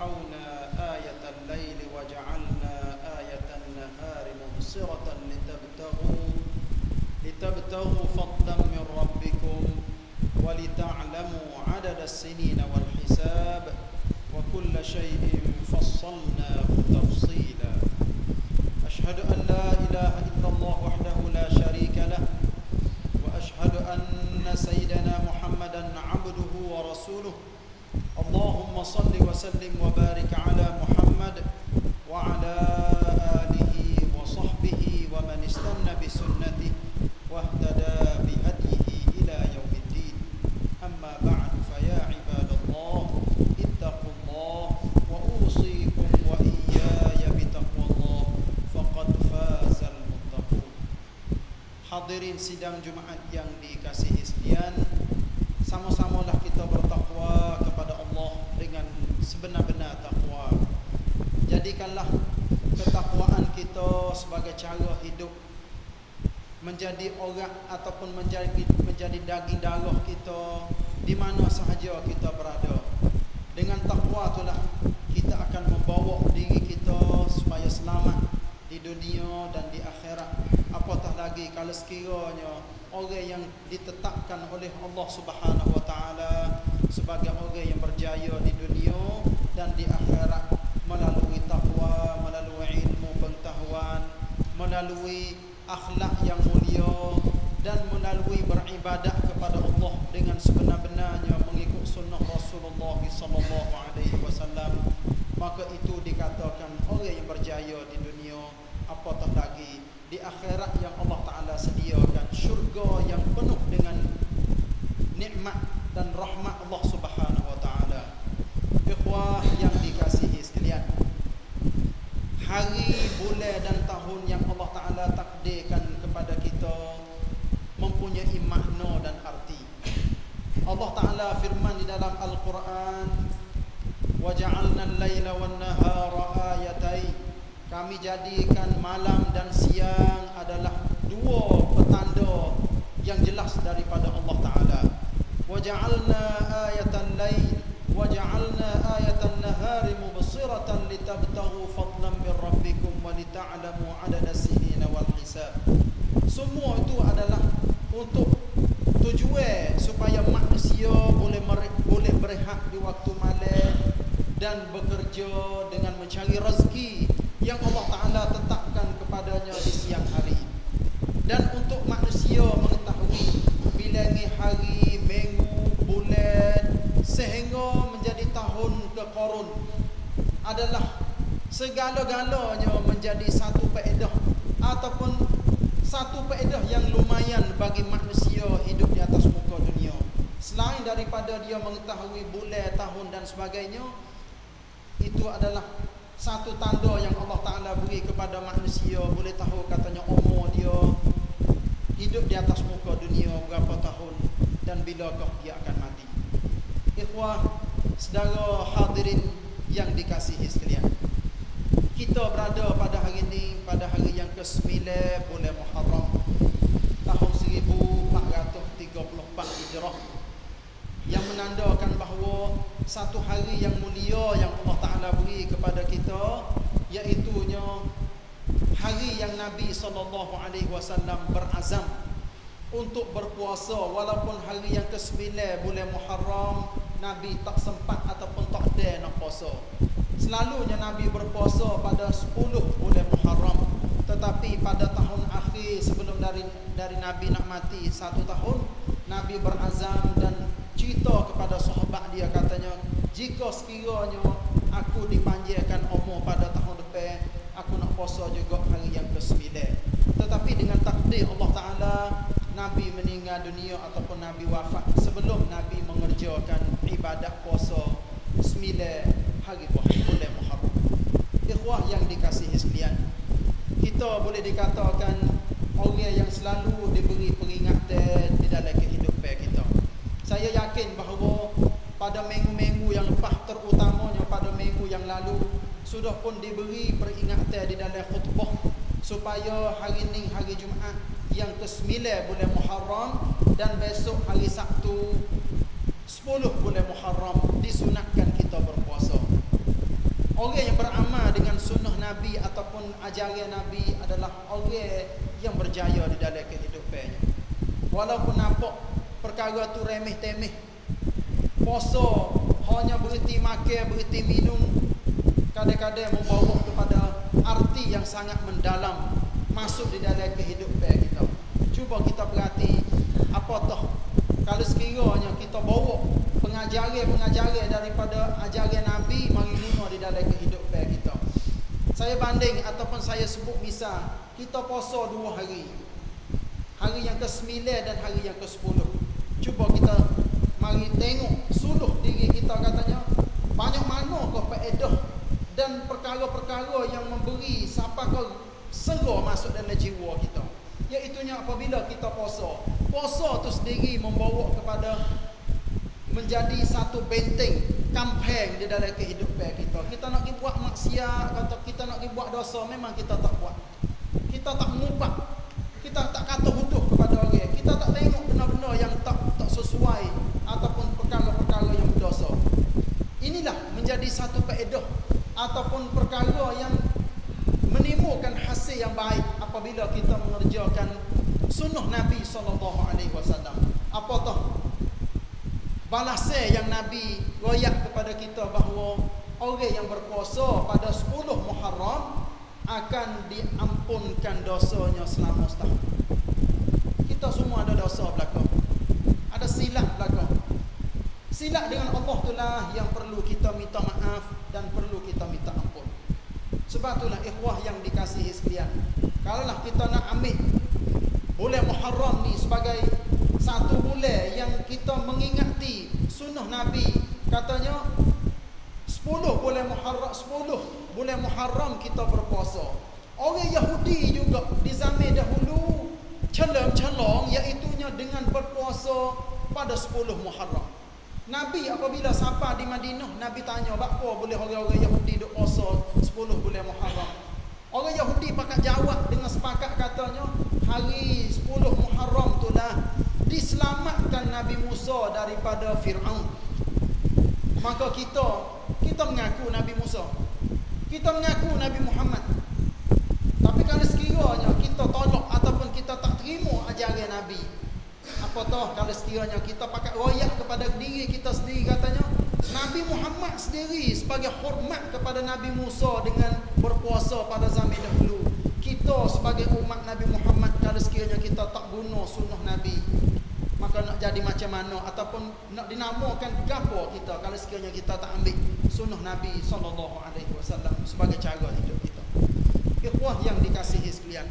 محونا آية الليل وجعلنا آية النهار مبصرة لتبتغوا فضلا من ربكم ولتعلموا عدد السنين والحساب وكل شيء فصلناه تفصيلا. أشهد أن لا إله إلا الله وحده لا شريك له وأشهد أن سيدنا محمدا عبده ورسوله. اللهم صل وسلم وبارك على محمد وعلى آله وصحبه ومن استنى بسنته واهتدى بهديه إلى يوم الدين. أما بعد فيا عباد الله اتقوا الله وأوصيكم وإياي بتقوى الله فقد فاز المتقون. Hadirin sidang Jumaat yang dikasihi sekalian, sama-samalah kita bertakwa kepada Allah dengan sebenar-benar takwa. Jadikanlah ketakwaan kita sebagai cara hidup, menjadi orang ataupun menjadi daging darah kita di mana sahaja kita berada. Dengan takwa itulah kita akan membawa diri kita supaya selamat di dunia dan di akhirat. Apatah lagi kalau sekiranya orang yang ditetapkan oleh Allah Subhanahu wa taala sebagai orang yang berjaya di dunia dan di akhirat melalui takwa, melalui ilmu pengetahuan, melalui akhlak yang mulia dan melalui beribadat kepada Allah dengan sebenar-benarnya mengikut sunnah Rasulullah sallallahu alaihi wasallam, maka itu dikatakan orang yang berjaya di dunia. Apatah lagi di akhirat yang Allah Ta'ala sediakan syurga yang penuh dengan nikmat dan rahmat Allah Subhanahu wa Ta'ala. Ikhwah yang dikasihi sekalian, hari, bulan dan tahun yang Allah Ta'ala takdirkan kepada kita mempunyai makna dan arti. Allah Ta'ala firman di dalam Al-Quran, وَجَعَلْنَا اللَّيْلَ وَالنَّهَارَ آيَتَيْنِ, kami jadikan malam dan siang adalah dua petanda yang jelas daripada Allah Ta'ala. وَجَعَلْنَا آيَةَ اللَّيْلِ وَجَعَلْنَا آيَةَ النَّهَارِ مُبْصِرَةً لِتَبْتَغُوا فَضْلًا مِنْ رَبِّكُمْ وَلِتَعْلَمُوا عَدَدَ السِّنِينَ وَالْحِسَابِ. Semua itu adalah untuk tujuan supaya manusia boleh berehat di waktu malam dan bekerja dengan mencari rezeki yang Allah Ta'ala tetapkan kepadanya di siang hari, dan untuk manusia mengetahui bilangan hari, minggu, bulan sehingga menjadi tahun ke korun adalah segala-galanya menjadi satu faedah ataupun satu faedah yang lumayan bagi manusia hidup di atas muka dunia. Selain daripada dia mengetahui bulan, tahun dan sebagainya, itu adalah satu tanda yang Allah Ta'ala beri kepada manusia, boleh tahu katanya umur dia hidup di atas muka dunia berapa tahun dan bilakah dia akan mati. Ikhwah, saudara hadirin yang dikasihi sekalian, kita berada pada hari ini, pada hari yang ke-9 bulan Muharram tahun 1434 Hijrah, yang menandakan bahawa satu hari yang mulia yang Allah Ta'ala beri kepada kita, iaitunya hari yang Nabi SAW berazam untuk berpuasa. Walaupun hari yang ke-9 bulan Muharram Nabi tak sempat ataupun tak ada nak puasa. Selalunya Nabi berpuasa pada 10 bulan Muharram, tetapi pada tahun akhir sebelum dari Nabi nak mati 1 tahun, Nabi berazam dan cerita kepada sahabat dia, katanya, jika sekiranya aku dipanjangkan umur pada tahun depan, aku nak puasa juga hari yang ke-9. Tetapi dengan takdir Allah Ta'ala, Nabi meninggal dunia ataupun Nabi wafat sebelum Nabi mengerjakan ibadat puasa 9 hari bulan Muharram. Ikhwah yang dikasihi sekalian, kita boleh dikatakan orang yang selalu diberi peringatan di dalam kehidupan kita. Saya yakin bahawa pada minggu-minggu yang lepas, terutamanya pada minggu yang lalu, sudah pun diberi peringatan di dalam khutbah supaya hari ini hari Jumaat yang ke-9 bulan Muharram dan besok hari Sabtu 10 bulan Muharram disunatkan kita berpuasa. Orang yang beramal dengan sunnah Nabi ataupun ajaran Nabi adalah orang yang berjaya di dalam kehidupannya. Walaupun nampak perkara tu remeh-temeh, puasa hanya berhenti makan, berhenti minum, kadang-kadang membawa kepada arti yang sangat mendalam masuk di dalam kehidupan kita. Cuba kita perhati, apatah kalau sekiranya kita bawa pengajaran-pengajaran daripada ajaran Nabi mari guna di dalam kehidupan kita. Saya banding ataupun saya sebut misal, kita puasa 2 hari. Hari yang ke-9 dan hari yang ke-10. Cuba kita mari tengok suluh diri kita, katanya banyak mana ke faedah dan perkara-perkara yang memberi sapakah sera masuk dalam jiwa kita. Iaitunya apabila kita puasa. Puasa tu sendiri membawa kepada menjadi satu benteng, kampeng di dalam kehidupan kita. Kita nak pergi buat maksiat, kata kita nak pergi buat dosa, memang kita tak buat. Kita tak mengubah. Kita tak kata huduh kepada orang. Kita tak tengok benda-benda yang tak sesuai ataupun perkara-perkara yang berdosa. Inilah menjadi satu faedah ataupun perkara yang menimbulkan hasil yang baik apabila kita mengerjakan sunnah Nabi SAW. Apatah balasan yang Nabi royak kepada kita bahawa orang yang berpuasa pada 10 Muharram akan diampunkan dosanya selama setahun. Kita semua ada dosa belakang, ada silap belakang. Silap dengan Allah itulah yang perlu kita minta maaf dan perlu kita minta ampun. Sebab itulah ikhwah yang dikasihi sekalian, kalaulah kita nak ambil bulan Muharram ni sebagai satu bulan yang kita mengingati sunnah Nabi, katanya 10 bulan Muharram kita berpuasa. Orang Yahudi juga di zaman dahulu celong-celong iaitunya dengan berpuasa pada 10 Muharram. Nabi apabila sampai di Madinah, Nabi tanya, "Apa boleh orang-orang Yahudi duk puasa 10 bulan Muharram?" Orang Yahudi pakat jawab dengan sepakat, katanya hari 10 Muharram itulah diselamatkan Nabi Musa daripada Fir'aun. Maka kita mengaku Nabi Musa, kita mengaku Nabi Muhammad. Tapi kalau sekiranya kita tolak ataupun kita tak terima ajaran Nabi, apatah kalau sekiranya kita pakai royak kepada diri kita sendiri, katanya Nabi Muhammad sendiri sebagai hormat kepada Nabi Musa dengan berpuasa pada zaman dahulu. Kita sebagai umat Nabi Muhammad, kalau sekiranya kita tak guna sunnah Nabi, maka nak jadi macam mana ataupun nak dinamakan gapo kita kalau sekiranya kita tak ambil sunnah Nabi SAW sebagai cara hidup kita. Ikhwah yang dikasihi sekalian,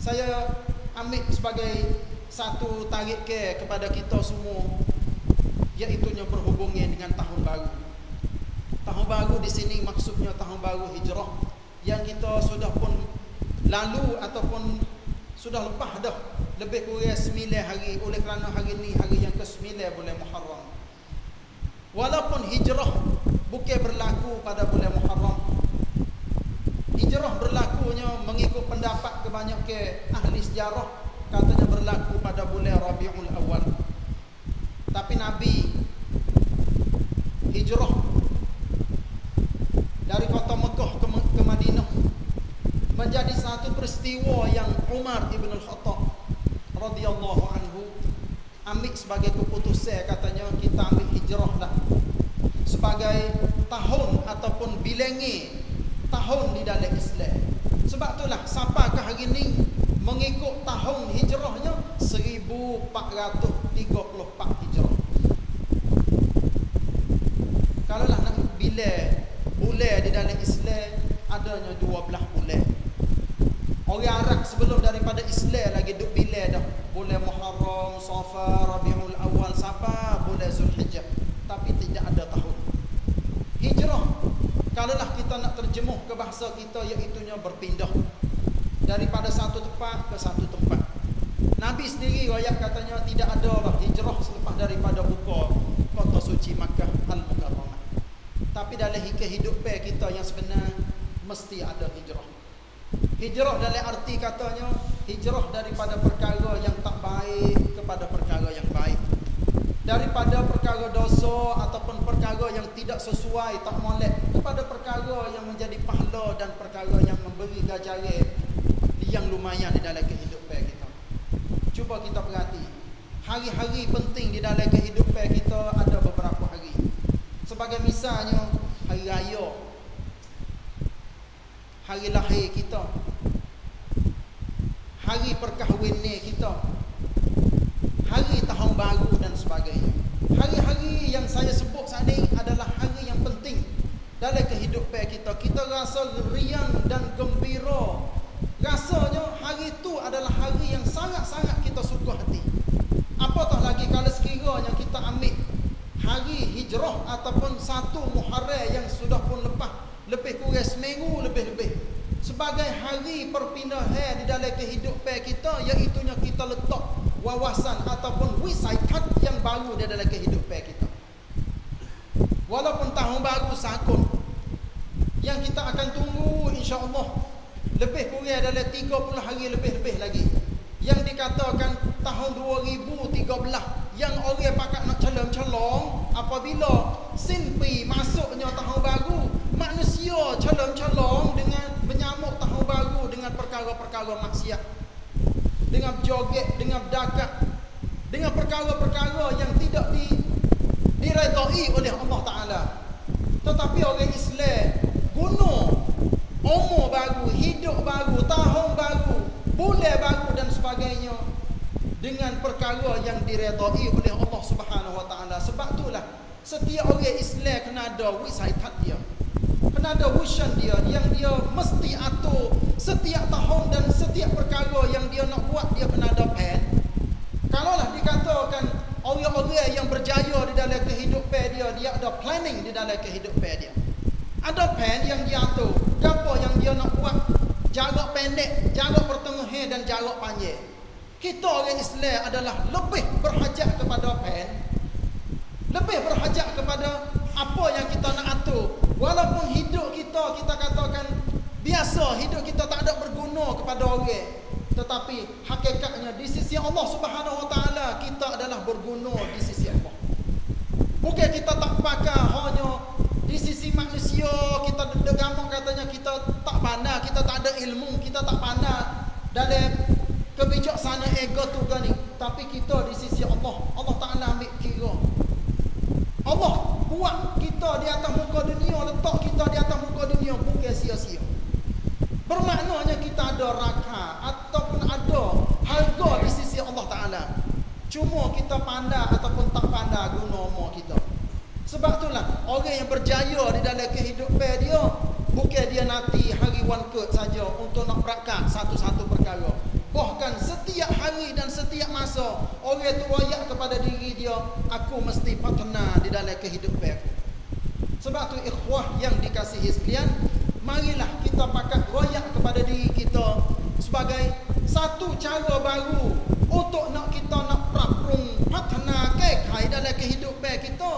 saya ambil sebagai satu tarik kepada kita semua, iaitunya berhubungan dengan tahun baru. Tahun baru di sini maksudnya tahun baru hijrah yang kita sudah pun lalu ataupun sudah lepas dah lebih kurang 9 hari, oleh kerana hari ini hari yang ke-9 bulan Muharram. Walaupun hijrah bukan berlaku pada bulan Muharram, hijrah berlakunya mengikut pendapat kebanyakan ahli sejarah, katanya berlaku pada bulan Rabiul Awal. Tapi Nabi hijrah dari kota Mekah ke Madinah menjadi satu peristiwa yang Umar ibn al-Khattab radhiyallahu anhu ambil sebagai keputusan, katanya kita ambil hijrah dah sebagai tahun ataupun bilangan tahun di dalam Islam. Sebab itulah sampai ke hari ini mengikut tahun hijrahnya 1434 hijrah. Kalaulah nak bulan di dalam Islam adanya 12 bulan. Orang Arab sebelum daripada Islam lagi duk bila dah bulan Muharram, Safar, Rabiul Awal sampai bulan Zulhijjah, tapi tidak ada tahun. Hijrah kalaulah kita nak terjemuh ke bahasa kita, iaitunya berpindah daripada satu tempat ke satu tempat. Nabi sendiri royak katanya tidak ada lah hijrah selepas daripada buka kota suci Makkah Al-Mukarramah. Tapi dalam kehidupan kita yang sebenar mesti ada hijrah. Hijrah dalam arti katanya hijrah daripada perkara yang tak baik kepada perkara yang baik, daripada perkara dosa ataupun perkara yang tidak sesuai, tak molek, kepada perkara yang menjadi pahala dan perkara yang memberi ganjaran yang lumayan di dalam kehidupan kita. Cuba kita perhati, hari-hari penting di dalam kehidupan kita ada beberapa hari. Sebagai misalnya hari raya, hari lahir kita, hari perkahwinan kita, hari tahun baru dan sebagainya. Hari-hari yang saya sebut saat ini adalah hari yang penting dalam kehidupan kita. Kita rasa riang dan gembira. Rasanya hari itu adalah hari yang sangat-sangat kita suka hati. Apatah lagi kalau sekiranya kita ambil hari hijrah ataupun 1 Muharram yang sudah pun lepas lebih kurang seminggu lebih-lebih, sebagai hari perpindahan di dalam kehidupan kita, iaitu kita letak wawasan ataupun wisaikat yang baru di dalam kehidupan kita. Walaupun tahun baru sakun yang kita akan tunggu, insya-Allah lebih kurang dalam 30 hari lebih-lebih lagi, yang dikatakan tahun 2013, yang orang pakat nak calon-calon apabila sinpi masuknya tahun baru, manusia calon-calon dengan menyambut tahun baru dengan perkara-perkara maksiat, dengan joget, dengan berdakat, dengan perkara-perkara yang tidak diredai oleh Allah Ta'ala. Tetapi orang Islam guna umur baru, hidup baru, tahun baru, bulan baru dan sebagainya dengan perkara yang diredai oleh Allah Subhanahu Wa Ta'ala. Sebab itulah setiap orang Islam kena ada wisaikat dia, kena ada vision dia, yang dia mesti atur setiap tahun dan setiap perkara yang dia nak buat, dia kena ada plan. Kalaulah dikatakan orang-orang yang berjaya di dalam kehidupan dia, dia ada planning di dalam kehidupan dia, ada plan yang dia atur, apa yang dia nak buat, jarak pendek, jarak pertengahan dan jarak panjang. Kita orang Islam adalah lebih berhajat kepada plan, lebih berhajat kepada apa yang kita nak atur. Walaupun hidup kita katakan biasa, hidup kita tak ada berguna kepada orang, tetapi hakikatnya di sisi Allah Subhanahu Wa Ta'ala kita adalah berguna di sisi Allah. Bukan kita tak pakai hanya di sisi manusia, kita gampang katanya kita tak pandai, kita tak ada ilmu, kita tak pandai dalam kebijaksanaan ego tu kan ni. Tapi kita di sisi Allah, Allah Ta'ala ambil kira. Allah buat kita di atas muka dunia, letak kita di atas muka dunia bukan sia-sia. Bermaknanya kita ada raka ataupun ada harga di sisi Allah Ta'ala. Cuma kita pandai ataupun tak pandai guna umur kita. Sebab itulah orang yang berjaya di dalam kehidupan dia, bukan dia nanti hari wangkut saja untuk nak berakat satu-satu perkara. Bahkan setiap hari dan setiap masa orang tu royak kepada diri dia, aku mesti partner di dalam kehidupan aku. Sebab tu ikhwah yang dikasihi sekalian, marilah kita pakat royak kepada diri kita sebagai satu cara baru untuk kita nak peraprung partner kekai dalam kehidupan kita.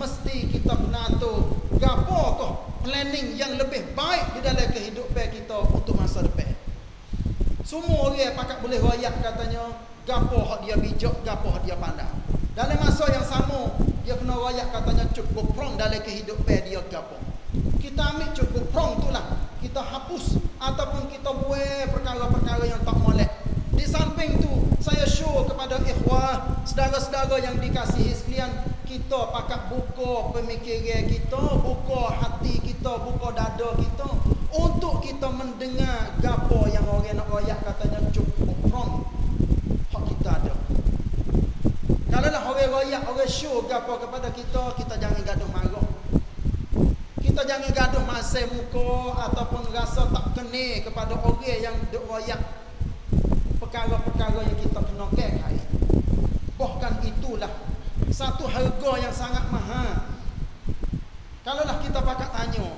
Mesti kita kena atur gapakah planning yang lebih baik di dalam kehidupan kita untuk masa depan. Semua orang pakat boleh royak katanya gapo hak dia bijak, gapo hak dia pandai. Dalam masa yang sama dia kena royak katanya cukup prong dalam kehidupan dia gapo. Kita ambil cukup prong itulah, kita hapus ataupun kita buat perkara-perkara yang tak molek. Di samping tu saya show kepada ikhwah, saudara-saudara yang dikasihi sekalian, kita pakat buka pemikiran kita, buka hati kita, buka dada kita untuk kita mendengar gapo yang orang nak royak katanya cukup prong hak kita ada. Kalaulah orang royak, orang show gapo kepada kita, kita jangan gaduh marah. Kita jangan gaduh masai muka ataupun rasa tak kena kepada orang yang duk royak perkara-perkara yang kita kena kai. Bahkan itulah satu harga yang sangat mahal. Kalaulah kita pakat tanya,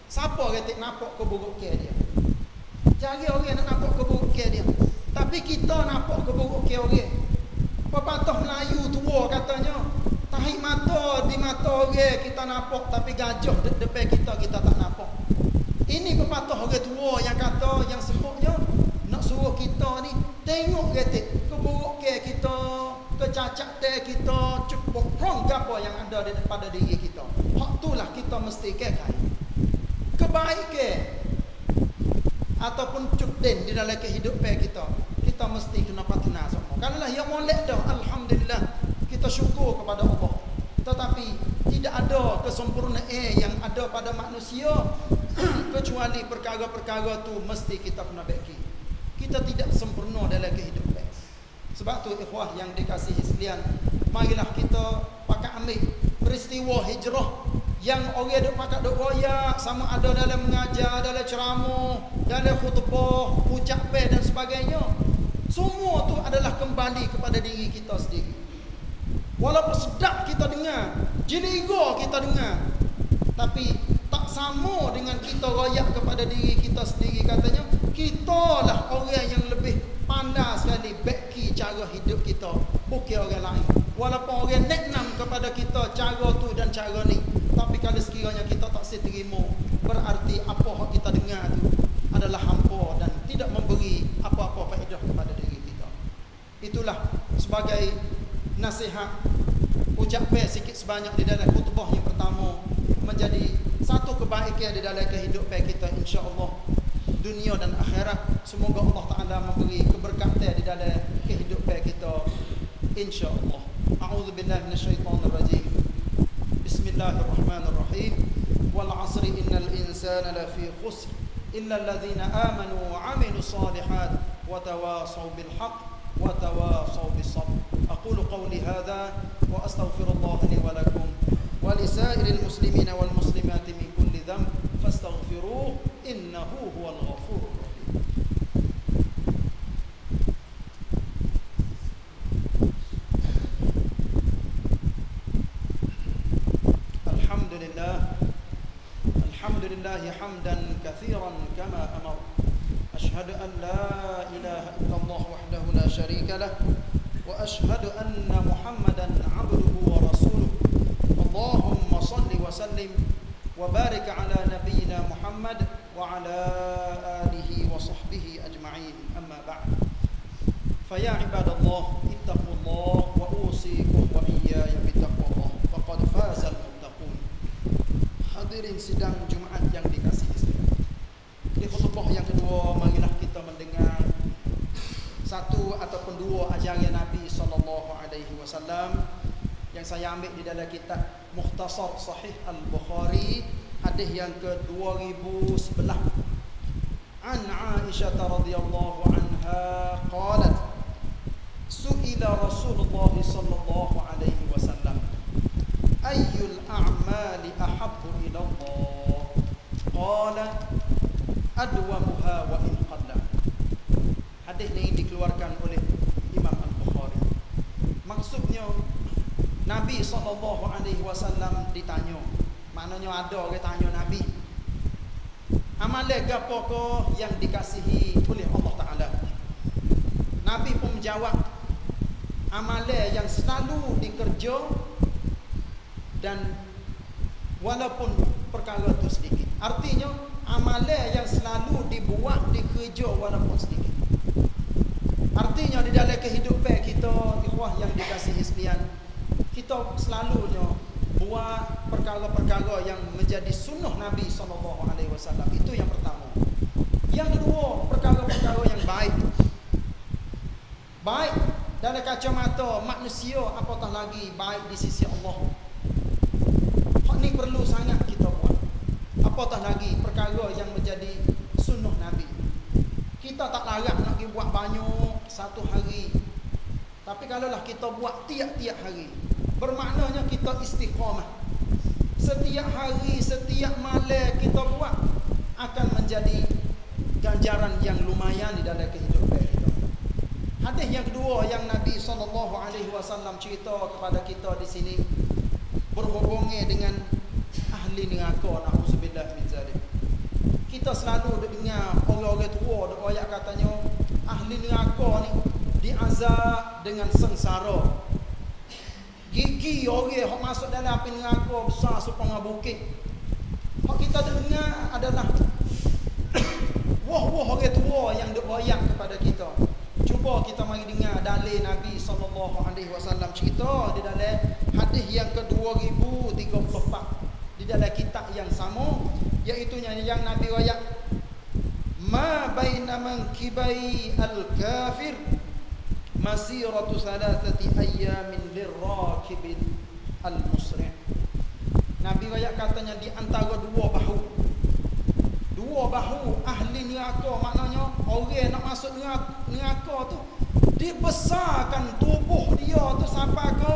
siapa retik nampak keburukan dia? Cari orang nak nampak keburukan dia. Tapi kita nampak keburukan orang. Pepatah Melayu tua katanya, tahi mata di mata orang kita nampak, tapi gajah di depan kita tak nampak. Ini pepatah orang tua yang kata, yang sebutnya nak suruh kita ni tengok retik keburukan kita, kecacat kita, bokong apa yang ada pada diri kita. Hak itulah kita mesti kekai. Kebaikan ataupun cudin di dalam kehidupan kita mesti kena patina semua. Kalau lah yang molek dah, alhamdulillah, kita syukur kepada Allah. Tetapi tidak ada kesempurnaan yang ada pada manusia kecuali perkara-perkara tu mesti kita kena beki. Kita tidak sempurna dalam kehidupan. Sebab tu ikhwah yang dikasihi sekalian, marilah kita pakai ambil peristiwa hijrah yang orang duk pakat duk royak, sama ada dalam mengajar, dalam ceramah, dalam khutbah, ucapan dan sebagainya. Semua tu adalah kembali kepada diri kita sendiri. Walaupun sedap kita dengar, jeniga kita dengar, tapi tak sama dengan kita royak kepada diri kita sendiri. Katanya kitalah orang yang lebih pandai sekali beki cara hidup kita, bukan orang lain. Walaupun orang neknam kepada kita cara tu dan cara ni, tapi kalau sekiranya kita tak seterima, berarti apa yang kita dengar tu adalah hampa dan tidak memberi apa-apa faedah kepada diri kita. Itulah sebagai nasihat, ucapan sikit sebanyak di dalam khutbah yang pertama, menjadi satu kebaikan di dalam kehidupan kita, insya-Allah dunia dan akhirat. Semoga Allah Taala memberi keberkatan di dalam kehidupan kita, insya-Allah. A'udzubillahi minasyaitonir rajim. Bismillahirrahmanirrahim. Wal 'asri innal insana lafi khusr illa alladhina amanu wa 'amilus shalihat wa tawasaw bil haqq wa tawasaw bis sabr. Aqulu qawli hadha wa astaghfirullah li wa lakum wa li sa'iril muslimina wal muslimati min kulli dhanb fastaghfiruhu innahu huwal ghafurur rahim. Alhamdulillah hamdan katsiran kama amar. Ashhadu an la ilaha illallah wahdahu la syarika lah wa ashhadu anna Muhammadan 'abduhu wa rasuluh. Allahumma shalli wa sallim wa barik ala nabiyyina Muhammad wa ala alihi wa sahbihi ajma'in. Amma ba'd. Fa ya ibadallah ittaqullah wa usikum wa iyaya bittaqwallah faqad fazal muttaqun. Hadirin sidang Jumaat yang dikasihi sekalian, di khutbah yang kedua marilah kita mendengar satu ataupun dua ajaran Nabi SAW yang saya ambil di dalam kitab Mukhtasar Sahih Al-Bukhari, hadis yang ke-2011. An Aisyah radhiyallahu anha qalat su'ila Rasulullah sallallahu alaihi wasallam ayyul a'mali ahabbu ila Allah qala adwamuha wa in qalla. Hadis ini dikeluarkan oleh Imam Al-Bukhari. Maksudnya Nabi SAW ditanya, maknanya ada orang tanya Nabi, amalan gapo yang dikasihi oleh Allah Taala. Nabi pun menjawab, amalan yang selalu dikerja dan walaupun perkara itu sedikit. Artinya amalan yang selalu dibuat, dikerja walaupun sedikit. Artinya di dalam kehidupan kita, ikhwah yang dikasihi sekalian, kita selalunya buat perkara-perkara yang menjadi sunnah Nabi SAW. Itu yang pertama. Yang kedua, perkara-perkara yang baik. Baik dalam kacamata manusia, apatah lagi baik di sisi Allah. Hak ni perlu sangat kita buat. Apatah lagi perkara yang menjadi sunnah Nabi. Kita tak larang nak pergi buat banyak satu hari. Tapi kalaulah kita buat tiap-tiap hari, bermaknanya kita istiqamah. Setiap hari, setiap malam kita buat akan menjadi ganjaran yang lumayan di dalam kehidupan kita. Hadis yang kedua yang Nabi SAW cerita kepada kita di sini berhubungan dengan ahli neraka, na'udzubillah min zalik. Kita selalu dengar orang-orang tua duk ayat katanya ahli neraka ni diazab dengan sengsara. Gigi orang yang masuk dalam api neraka besar sepengah bukit. Hak kita dengar adalah wah-wah orang tua yang duk ayat kepada kita. Jumpa Cuba kita mari dengar dalil Nabi SAW cerita di dalam hadis yang ke-2034 di dalam kitab yang sama, iaitu yang Nabi riwayat, ma baina mankibai al-kafir masiratu thalathati ayyamin lirrakibil al-musri'. Nabi riwayat katanya di antara dua bahu ahli neraka, maknanya orang nak masuk neraka tu dibesarkan tubuh dia tu sampai ke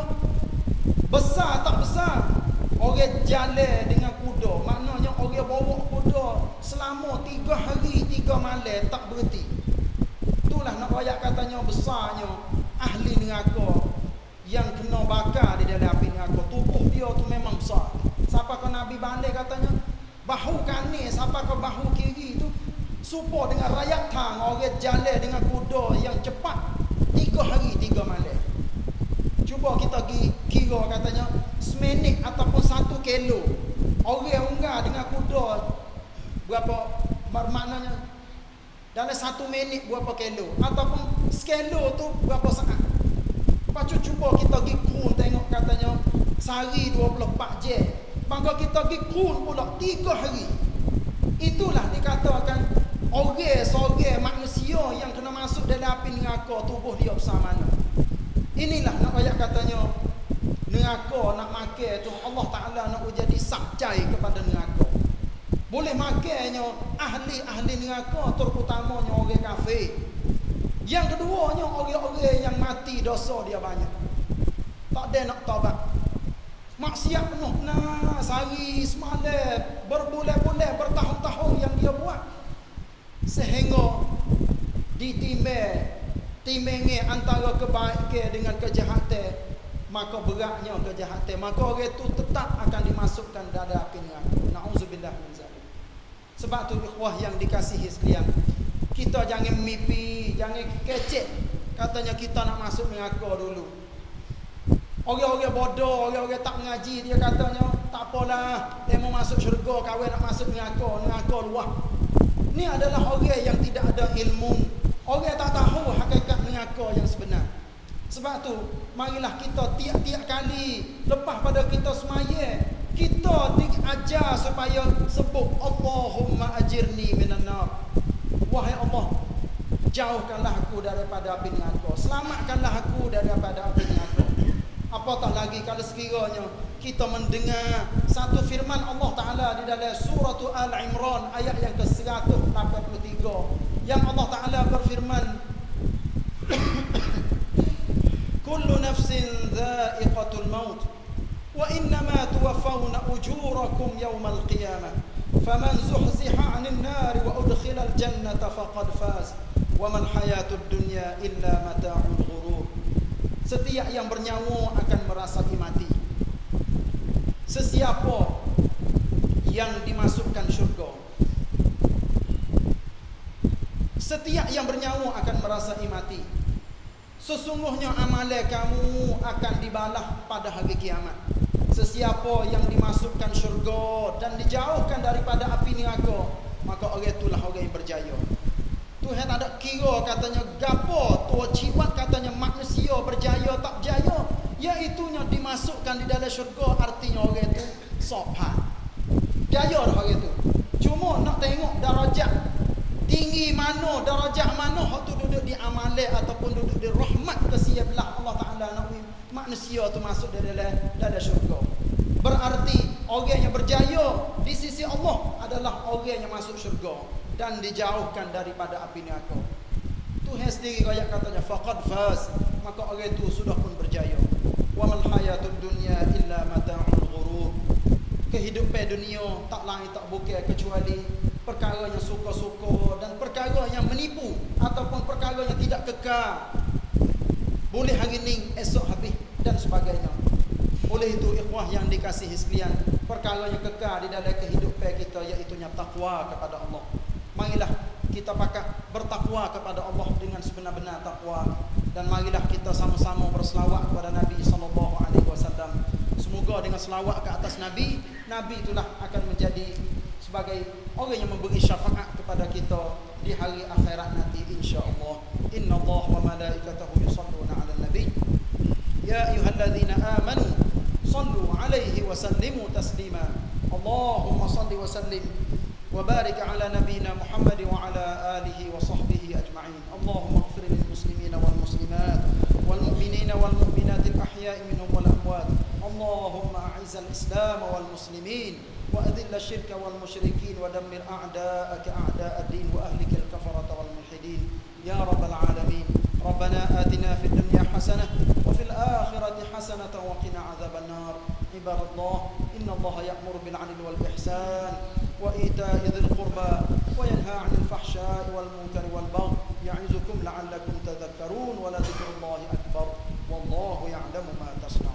besar tak besar. Orang jalan dengan kuda, maknanya orang bawa kuda selama 3 hari 3 malam tak berhenti. Itulah nak ayat katanya besarnya ahli neraka yang kena bakar di dalam api neraka. Tubuh dia tu memang besar. Siapa ke Nabi balik katanya bahu kanan sampai ke bahu kiri tu serupa dengan rayak tang orang jalan dengan kuda yang cepat 3 hari 3 malam. Cuba kita pergi kira katanya seminit ataupun 1 kilo orang unggah dengan kuda berapa, maknanya dalam 1 minit berapa kilo, ataupun sekilo tu berapa saat. Lepas tu cuba kita pergi kurun tengok katanya sehari 24 jam, maka kita pergi kurun pula 3 hari. Itulah dikatakan orang manusia yang kena masuk dalam api neraka, tubuh dia besar mana. Inilah nak ayat katanya neraka nak makan tu Allah Ta'ala nak jadi sakcai kepada neraka. Boleh makannya ahli neraka, terutamanya orang kafir. Yang keduanya orang-orang yang mati dosa dia banyak, tak ada nak taubat, maksiat penuh, sehari semalam, berbulan-bulan, bertahun-tahun yang dia buat, sehingga ditimbang antara kebaikan dengan kejahatan, maka beratnya kejahatan, maka orang itu tetap akan dimasukkan dalam api neraka. Na'udzubillah min zalik. Sebab tu ikhwah yang dikasihi sekalian, kita jangan mimpi, jangan kecek katanya kita nak masuk neraka dulu. Orang-orang bodoh, orang-orang tak mengaji, dia katanya tak apalah, dia mau masuk syurga, kawan nak masuk neraka luah. Ni adalah orang yang tidak ada ilmu, orang tak tahu hakikat neraka yang sebenar. Sebab tu marilah kita tiap-tiap kali lepas pada kita semaya, kita diajar supaya sebut Allahumma ajirni minan nar. Wahai Allah, jauhkanlah aku daripada api neraka, selamatkanlah aku daripada api neraka. Apatah lagi kalau sekiranya kita mendengar satu firman Allah Ta'ala di dalam surah Al-Imran ayat yang ke-183, yang Allah Ta'ala berfirman, kullu nafsin dha'iqatul maut wa innama tuwaffawna ujurakum yawmal qiyamah faman zuhziha 'anil nari wa udkhilal jannata faqad faz wa mal hayatud dunya illa mata'ul ghurur. Setiap yang bernyawa akan merasai mati. Sesiapa yang dimasukkan syurga, setiap yang bernyawa akan merasai mati. Sesungguhnya amalan kamu akan dibalas pada hari kiamat. Sesiapa yang dimasukkan syurga dan dijauhkan daripada api neraka, maka orang itulah orang yang berjaya. Tuhan tak ada kira katanya gapo tua ciwat katanya manusia berjaya tak berjaya, iaitunya dimasukkan di dalam syurga, artinya orang itu sopan, jaya dah orang itu. Cuma nak tengok darajat tinggi mana, darajat mana hak tu duduk di amalan ataupun duduk di rahmat kasih belah Allah Ta'ala nak manusia tu masuk dalam syurga. Berarti orang yang berjaya di sisi Allah adalah orang yang masuk syurga dan dijauhkan daripada api neraka. Tuhan sendiri ayat katanya faqad faz, maka orang itu sudah pun berjaya. Wa mal hayatud dunya illa mata'ul ghurur. Kehidupan dunia tak lain tak bukan kecuali perkara yang suka-suka dan perkara yang menipu ataupun perkara yang tidak kekal. Boleh hari ni, esok habis dan sebagainya. Oleh itu ikhwah yang dikasihi sekalian, perkara yang kekal di dalam kehidupan kita iaitu takwa kepada Allah. Marilah kita pakat bertakwa kepada Allah dengan sebenar-benar takwa, dan marilah kita sama-sama berselawat kepada Nabi SAW. Semoga dengan selawat ke atas Nabi itulah akan menjadi sebagai orang yang memberi syafaat kepada kita di hari akhirat nanti insya-Allah. Innallaha wa malaikatahu yusholluna 'alan nabi. Ya ayyuhalladzina amanu shallu 'alaihi wa sallimu taslima. Allahumma shalli wa sallim وبارك على نبينا محمد وعلى آله وصحبه أجمعين. اللهم اغفر للمسلمين والمسلمات والمؤمنين والمؤمنات الأحياء منهم والأموات. اللهم أعز الإسلام والمسلمين وأذل الشرك والمشركين ودمر أعداءك أعداء الدين وأهلك الكفرة والملحدين يا رب العالمين. ربنا آتنا في الدنيا حسنة وفي الآخرة حسنة وقنا عذاب النار. عباد الله إن الله يأمر بالعدل والإحسان وإيتاء ذي القربى وينهى عن الفحشاء والمنكر والبغي يعظكم لعلكم تذكرون ولذكر الله أكبر والله يعلم ما تصنعون.